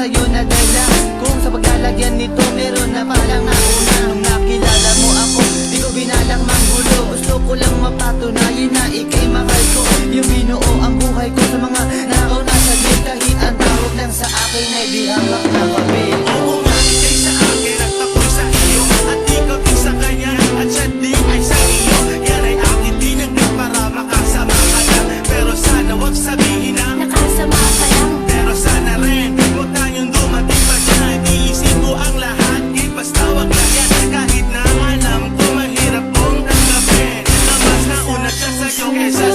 sa'yo nadala. Kung sa paglalagyan nito meron na palang nauna. Nung nakilala mo ako, di ko binalang manggulo. Gusto ko lang mapatunayan na ika'y mahal ko. Yung binuo ang buhay ko sa mga nauna saglit. Kahit ang tawag lang sa akin ay di hangak na papel. Oo nga, ika'y sa akin at ako'y sa iyo, at ikaw din sa kanya at siya din ay sa iyo. Yan ay akin din ang para makasama ka lang. Pero sana wag sabihin na nakasama ka lang. pero sana rin huwag tayong dumating pa dyan. Iisip ko ang lahat, basta wag lang yan. Kahit na alam ko mahirap kong tanggapin na mas nauna siya sa'yo kesa